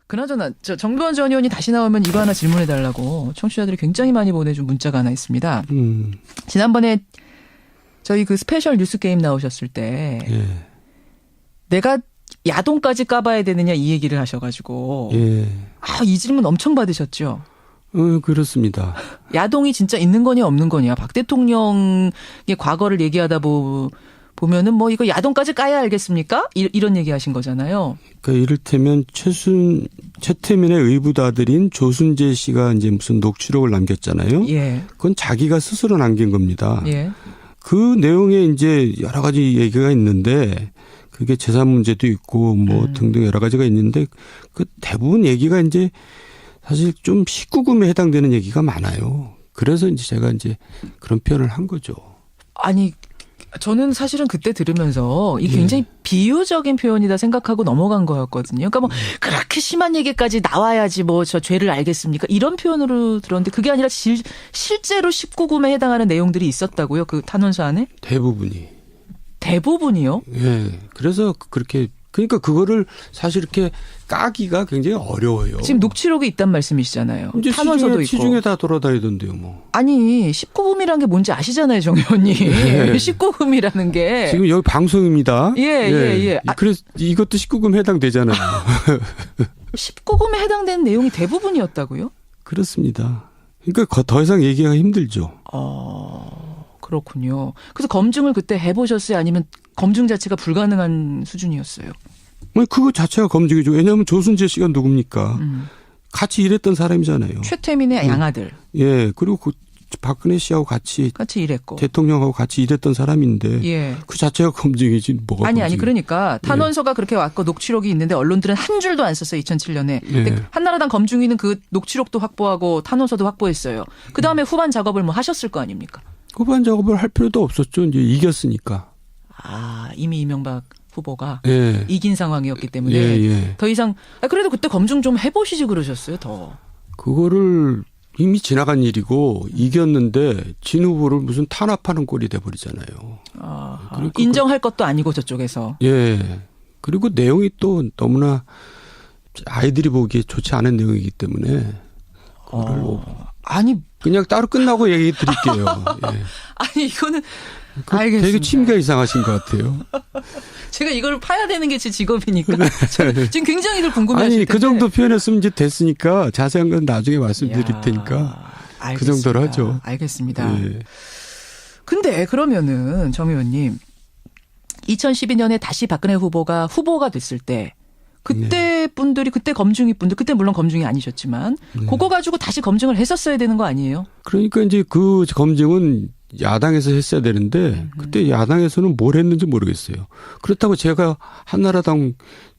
그나저나 정두원 전 의원이 다시 나오면 이거 하나 질문해달라고 청취자들이 굉장히 많이 보내준 문자가 하나 있습니다. 지난번에 저희 그 스페셜 뉴스 게임 나오셨을 때 예. 내가 야동까지 까봐야 되느냐 이 얘기를 하셔가지고 예. 이 질문 엄청 받으셨죠. 그렇습니다. 야동이 진짜 있는 거냐 없는 거냐. 박 대통령의 과거를 얘기하다 보면은 뭐 이거 야동까지 까야 알겠습니까? 이런 얘기 하신 거잖아요. 그러니까 이를테면 최태민의 의붓아들인 조순재 씨가 이제 무슨 녹취록을 남겼잖아요. 예. 그건 자기가 스스로 남긴 겁니다. 예. 그 내용에 이제 여러 가지 얘기가 있는데 그게 재산 문제도 있고 뭐 등등 여러 가지가 있는데 그 대부분 얘기가 이제 사실 좀 19금에 해당되는 얘기가 많아요. 그래서 이제 제가 이제 그런 표현을 한 거죠. 아니, 저는 사실은 그때 들으면서 이게 굉장히 비유적인 표현이다 생각하고 넘어간 거였거든요. 그러니까 뭐 그렇게 심한 얘기까지 나와야지 뭐 저 죄를 알겠습니까? 이런 표현으로 들었는데 그게 아니라 실제로 19금에 해당하는 내용들이 있었다고요? 그 탄원서 안에? 대부분이요? 예. 그래서 그렇게 그러니까 그거를 사실 이렇게 까기가 굉장히 어려워요. 지금 녹취록이 있단 말씀이시잖아요. 이제 탄원서도 있고. 시중에 다 돌아다니던데요, 뭐. 아니 19금이라는 게 뭔지 아시잖아요, 정 의원님. 예. 19금이라는 게. 지금 여기 방송입니다. 예. 그래서 이것도 19금 해당되잖아요. 19금에 해당되는 내용이 대부분이었다고요? 그렇습니다. 그러니까 더 이상 얘기가 힘들죠. 그렇군요. 그래서 검증을 그때 해보셨어요? 아니면 검증 자체가 불가능한 수준이었어요? 그거 자체가 검증이죠. 왜냐하면 조순재 씨가 누굽니까? 같이 일했던 사람이잖아요. 최태민의 양아들. 예. 그리고 그 박근혜 씨하고 같이 일했고. 대통령하고 같이 일했던 사람인데 예. 그 자체가 검증이지 뭐가 아니 그러니까 탄원서가 그렇게 왔고 녹취록이 있는데 언론들은 한 줄도 안 썼어요. 2007년에. 근데 한나라당 검증위는 그 녹취록도 확보하고 탄원서도 확보했어요. 그다음에 후반 작업을 뭐 하셨을 거 아닙니까? 후반 작업을 할 필요도 없었죠. 이제 이겼으니까. 이미 이명박 후보가 예. 이긴 상황이었기 때문에 예. 더 이상 그래도 그때 검증 좀 해보시지 그러셨어요. 더. 그거를 이미 지나간 일이고 이겼는데 진 후보를 무슨 탄압하는 꼴이 돼버리잖아요. 인정할 것도 아니고 저쪽에서. 예. 그리고 내용이 또 너무나 아이들이 보기에 좋지 않은 내용이기 때문에 그거를 그냥 따로 끝나고 얘기 드릴게요. 예. 아니 이거는 알겠습니다. 되게 취미가 이상하신 것 같아요. 제가 이걸 파야 되는 게 제 직업이니까 지금 굉장히들 궁금해하실 텐데. 그 정도 표현했으면 이제 됐으니까 자세한 건 나중에 말씀드릴 테니까 알겠습니다. 그 정도로 하죠. 알겠습니다. 예. 근데 그러면은 정 의원님 2012년에 다시 박근혜 후보가 됐을 때 그때 분들이 그때 검증위 분들 그때 물론 검증이 아니셨지만 그거 가지고 다시 검증을 했었어야 되는 거 아니에요? 그러니까 이제 그 검증은 야당에서 했어야 되는데 그때 야당에서는 뭘 했는지 모르겠어요. 그렇다고 제가 한나라당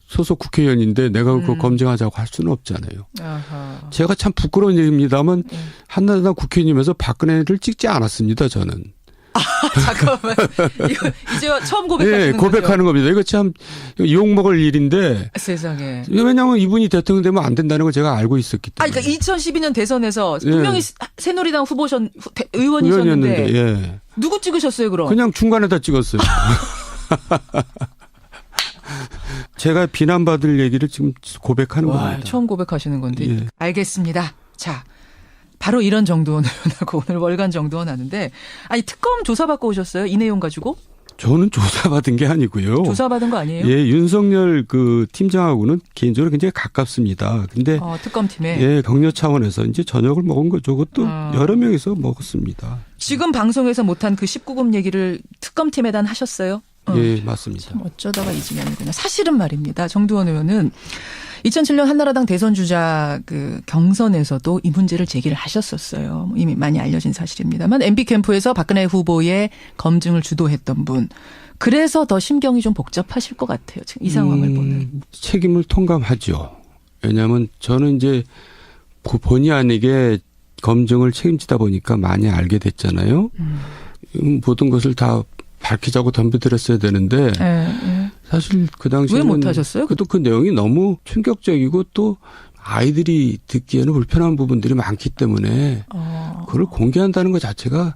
소속 국회의원인데 내가 그거 검증하자고 할 수는 없잖아요. 아하. 제가 참 부끄러운 얘기입니다만 한나라당 국회의원이면서 박근혜를 찍지 않았습니다. 저는. 잠깐만. 이거 이제 처음 고백하시는 거죠? 고백하는 겁니다. 이거 참 욕먹을 일인데. 세상에. 왜냐하면 이분이 대통령 되면 안 된다는 걸 제가 알고 있었기 때문에. 그러니까 2012년 대선에서 분명히 새누리당 의원이셨는데 예. 누구 찍으셨어요 그럼? 그냥 중간에다 찍었어요. 제가 비난받을 얘기를 지금 고백하는 겁니다. 처음 고백하시는 건데. 예. 알겠습니다. 자. 바로 이런 정두원 의원하고 오늘 월간 정두원 하는데 특검 조사받고 오셨어요? 이 내용 가지고? 저는 조사받은 게 아니고요. 조사받은 거 아니에요? 예, 윤석열 그 팀장하고는 개인적으로 굉장히 가깝습니다. 근데 특검팀에 예, 격려 차원에서 이제 저녁을 먹은 거죠. 그것도 여러 명이서 먹었습니다. 지금 방송에서 못한 그 19금 얘기를 특검팀에다 하셨어요? 예, 맞습니다. 참 어쩌다가 이 지경이구나. 사실은 말입니다. 정두원 의원은 2007년 한나라당 대선 주자 그 경선에서도 이 문제를 제기를 하셨었어요. 이미 많이 알려진 사실입니다만 MB 캠프에서 박근혜 후보의 검증을 주도했던 분. 그래서 더 심경이 좀 복잡하실 것 같아요. 지금 이 상황을 보는. 책임을 통감하죠. 왜냐하면 저는 이제 본의 아니게 검증을 책임지다 보니까 많이 알게 됐잖아요. 모든 것을 다 밝히자고 덤벼들었어야 되는데 사실 그 당시에는 왜 못하셨어요? 그 내용이 너무 충격적이고 또 아이들이 듣기에는 불편한 부분들이 많기 때문에 그걸 공개한다는 것 자체가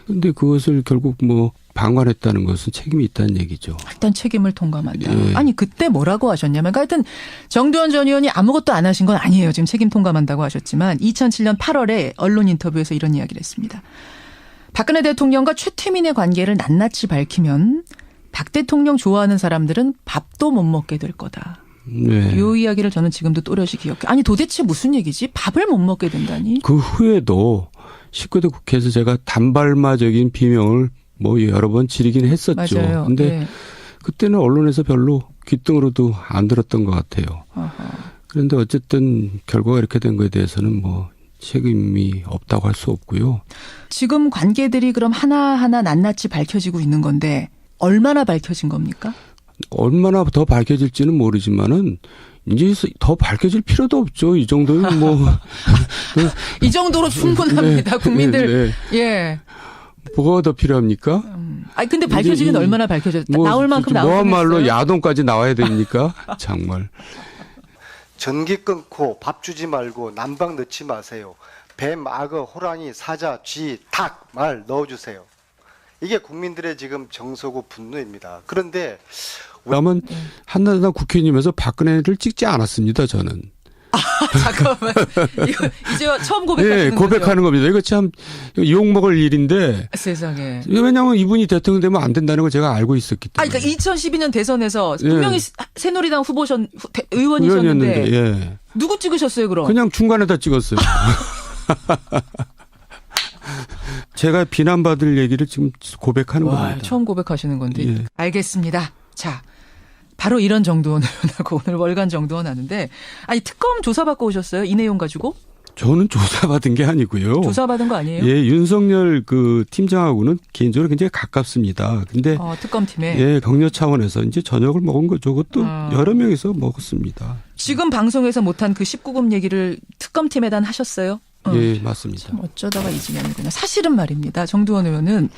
근데 그것을 결국 뭐 방관했다는 것은 책임이 있다는 얘기죠. 일단 책임을 통감한다. 예. 아니 그때 뭐라고 하셨냐면 그러니까 하여튼 정두원 전 의원이 아무것도 안 하신 건 아니에요. 지금 책임 통감한다고 하셨지만 2007년 8월에 언론 인터뷰에서 이런 이야기를 했습니다. 박근혜 대통령과 최태민의 관계를 낱낱이 밝히면 박 대통령 좋아하는 사람들은 밥도 못 먹게 될 거다. 네. 이 이야기를 저는 지금도 또렷이 기억해요. 아니 도대체 무슨 얘기지? 밥을 못 먹게 된다니? 그 후에도 19대 국회에서 제가 단발마적인 비명을 뭐 여러 번 지르긴 했었죠. 맞아요. 근데 네. 그때는 언론에서 별로 귓등으로도 안 들었던 것 같아요. 어허. 그런데 어쨌든 결과가 이렇게 된 거에 대해서는 뭐 책임이 없다고 할 수 없고요. 지금 관계들이 그럼 하나하나 낱낱이 밝혀지고 있는 건데 얼마나 밝혀진 겁니까? 얼마나 더 밝혀질지는 모르지만은 이제 더 밝혀질 필요도 없죠. 이 정도면 뭐. 이 정도로 충분합니다. 네, 국민들. 네. 예. 뭐가 더 필요합니까? 아니 근데 밝혀지긴 얼마나 밝혀졌다. 뭐, 나올 만큼 나오긴 뭐한말로 했어요. 야동까지 나와야 됩니까? 정말. 전기 끊고 밥 주지 말고 난방 넣지 마세요. 뱀, 악어, 호랑이, 사자, 쥐, 닭, 말 넣어주세요. 이게 국민들의 지금 정서고 분노입니다. 그런데 다만 한나라당 국회의원이면서 박근혜를 찍지 않았습니다. 저는. 잠깐만. 이거 이제 처음 고백하시는 예, 고백하는 겁니다. 이거 참 욕먹을 일인데. 거죠? 세상에. 왜냐하면 이분이 대통령 되면 안 된다는 걸 제가 알고 있었기 때문에. 그러니까 2012년 대선에서 예. 분명히 새누리당 의원이셨는데 의원이었는데, 예. 누구 찍으셨어요 그럼? 그냥 중간에다 찍었어요. 제가 비난받을 얘기를 지금 고백하는 와, 겁니다. 처음 고백하시는 건데. 예. 알겠습니다. 자, 바로 이런 정두원 의원하고 오늘 월간 정두원 하는데 아니 특검 조사받고 오셨어요? 이 내용 가지고? 저는 조사받은 게 아니고요. 조사받은 거 아니에요? 예, 윤석열 그 팀장하고는 개인적으로 굉장히 가깝습니다. 근데 특검팀에. 예, 격려 차원에서 이제 저녁을 먹은 거죠. 그것도 여러 명이서 먹었습니다. 지금 방송에서 못한 그 19금 얘기를 특검팀에다 하셨어요? 예, 맞습니다. 참 어쩌다가 이 지경이구나. 사실은 말입니다. 정두원 의원은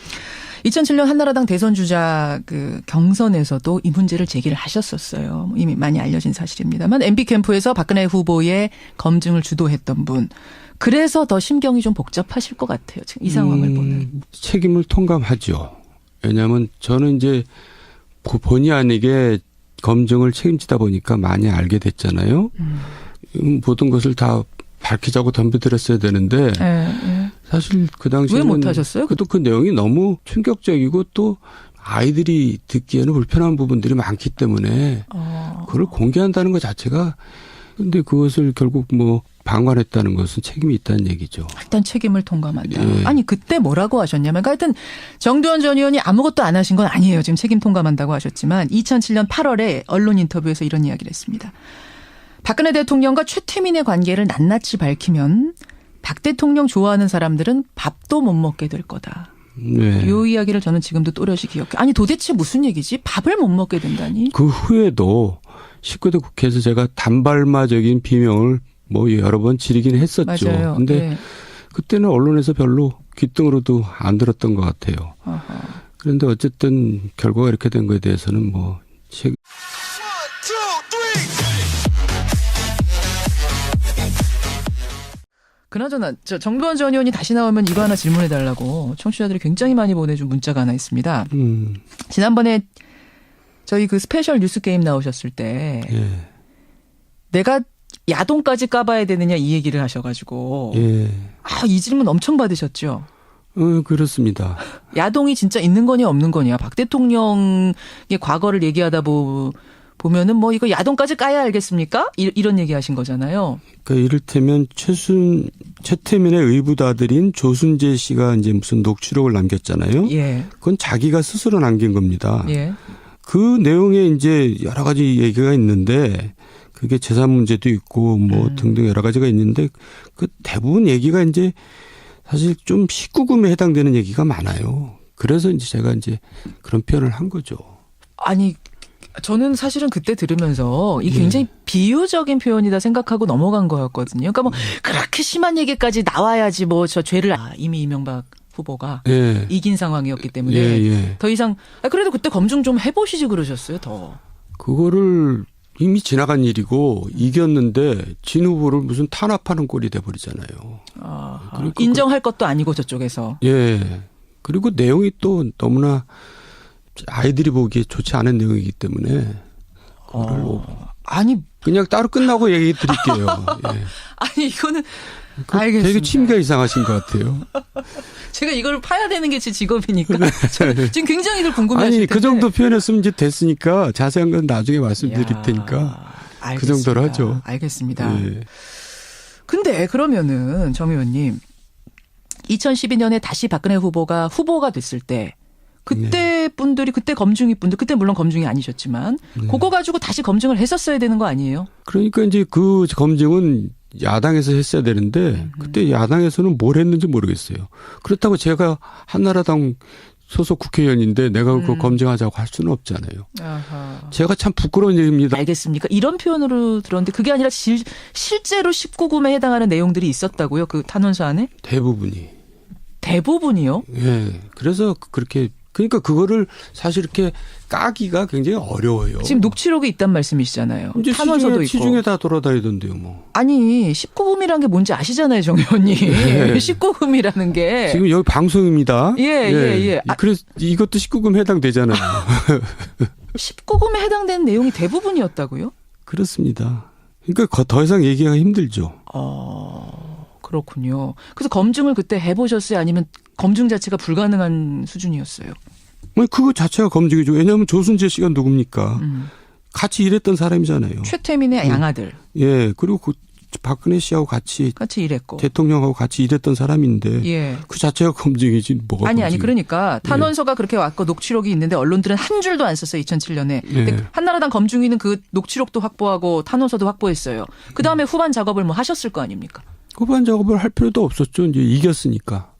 2007년 한나라당 대선 주자 그 경선에서도 이 문제를 제기를 하셨었어요. 이미 많이 알려진 사실입니다만 MB 캠프에서 박근혜 후보의 검증을 주도했던 분. 그래서 더 심경이 좀 복잡하실 것 같아요. 지금 이 상황을 보는. 책임을 통감하죠. 왜냐하면 저는 이제 본의 아니게 검증을 책임지다 보니까 많이 알게 됐잖아요. 모든 것을 다 밝히자고 덤벼들었어야 되는데 예. 사실 그 당시에는 왜 못하셨어요? 그 내용이 너무 충격적이고 또 아이들이 듣기에는 불편한 부분들이 많기 때문에 그걸 공개한다는 것 자체가 근데 그것을 결국 뭐 방관했다는 것은 책임이 있다는 얘기죠. 일단 책임을 통감한다. 예. 아니 그때 뭐라고 하셨냐면 그러니까 하여튼 정두원 전 의원이 아무것도 안 하신 건 아니에요. 지금 책임 통감한다고 하셨지만 2007년 8월에 언론 인터뷰에서 이런 이야기를 했습니다. 박근혜 대통령과 최태민의 관계를 낱낱이 밝히면 박 대통령 좋아하는 사람들은 밥도 못 먹게 될 거다. 네. 이 이야기를 저는 지금도 또렷이 기억해요. 아니 도대체 무슨 얘기지? 밥을 못 먹게 된다니? 그 후에도 19대 국회에서 제가 단발마적인 비명을 뭐 여러 번 지르긴 했었죠. 맞아요. 근데 네. 그때는 언론에서 별로 귓등으로도 안 들었던 것 같아요. 어허. 그런데 어쨌든 결과가 이렇게 된 거에 대해서는 뭐 책임. 그나저나 정두원 전 의원이 다시 나오면 이거 하나 질문해달라고 청취자들이 굉장히 많이 보내준 문자가 하나 있습니다. 지난번에 저희 그 스페셜 뉴스 게임 나오셨을 때 예. 내가 야동까지 까봐야 되느냐 이 얘기를 하셔가지고 예. 이 질문 엄청 받으셨죠. 그렇습니다. 야동이 진짜 있는 거냐 없는 거냐. 박 대통령의 과거를 얘기하다 보면은 뭐 이거 야동까지 까야 알겠습니까? 이런 얘기하신 거잖아요. 그러니까 이를테면 최태민의 의붓아들인 조순재 씨가 이제 무슨 녹취록을 남겼잖아요. 예. 그건 자기가 스스로 남긴 겁니다. 예. 그 내용에 이제 여러 가지 얘기가 있는데 그게 재산 문제도 있고 뭐 등등 여러 가지가 있는데 그 대부분 얘기가 이제 사실 좀 19금에 해당되는 얘기가 많아요. 그래서 이제 제가 이제 그런 표현을 한 거죠. 아니 저는 사실은 그때 들으면서 이게 굉장히 비유적인 표현이다 생각하고 넘어간 거였거든요. 그러니까 뭐 그렇게 심한 얘기까지 나와야지 뭐 저 죄를 이미 이명박 후보가 예. 이긴 상황이었기 때문에 예. 더 이상 그래도 그때 검증 좀 해보시지 그러셨어요. 더. 그거를 이미 지나간 일이고 이겼는데 진 후보를 무슨 탄압하는 꼴이 돼버리잖아요. 인정할 것도 아니고 저쪽에서. 예. 그리고 내용이 또 너무나 아이들이 보기에 좋지 않은 내용이기 때문에 그걸 아니 그냥 따로 끝나고 얘기 드릴게요. 예. 아니 이거는 되게 알겠습니다. 취미가 이상하신 것 같아요. 제가 이걸 파야 되는 게 제 직업이니까 지금 굉장히들 궁금해하실 아니 텐데. 그 정도 표현했으면 이제 됐으니까 자세한 건 나중에 말씀드릴 테니까 알겠습니다. 그 정도로 하죠. 알겠습니다. 예. 근데 그러면은 정 의원님 2012년에 다시 박근혜 후보가 됐을 때 그때 분들이 그때 검증이 분들 그때 물론 검증이 아니셨지만 그거 가지고 다시 검증을 했었어야 되는 거 아니에요? 그러니까 이제 그 검증은 야당에서 했어야 되는데 그때 야당에서는 뭘 했는지 모르겠어요. 그렇다고 제가 한나라당 소속 국회의원인데 내가 그거 검증하자고 할 수는 없잖아요. 아하. 제가 참 부끄러운 얘기입니다. 알겠습니까? 이런 표현으로 들었는데 그게 아니라 실제로 19금에 해당하는 내용들이 있었다고요? 그 탄원서 안에? 대부분이. 대부분이요? 예. 그래서 그렇게 그러니까 그거를 사실 이렇게 까기가 굉장히 어려워요. 지금 녹취록이 있단 말씀이시잖아요. 이제 탄원서도 있고. 시중에 다 돌아다니던데요, 뭐. 아니 19금이라는 게 뭔지 아시잖아요, 정 의원님. 네. 19금이라는 게. 지금 여기 방송입니다. 예. 그래서 이것도 19금 해당되잖아요. 19금에 해당되는 내용이 대부분이었다고요? 그렇습니다. 그러니까 더 이상 얘기가 힘들죠. 그렇군요. 그래서 검증을 그때 해보셨어요? 아니면 검증 자체가 불가능한 수준이었어요? 아니, 그거 자체가 검증이죠. 왜냐하면 조순재 씨가 누굽니까? 같이 일했던 사람이잖아요. 최태민의 양아들. 예. 그리고 그 박근혜 씨하고 같이 일했고. 대통령하고 같이 일했던 사람인데 예. 그 자체가 검증이지 뭐가 아니 검증이에요. 그러니까 탄원서가 그렇게 왔고 녹취록이 있는데 언론들은 한 줄도 안 썼어요. 2007년에. 근데 한나라당 검증위는 그 녹취록도 확보하고 탄원서도 확보했어요. 그다음에 후반 작업을 뭐 하셨을 거 아닙니까? 후반 작업을 할 필요도 없었죠. 이제 이겼으니까.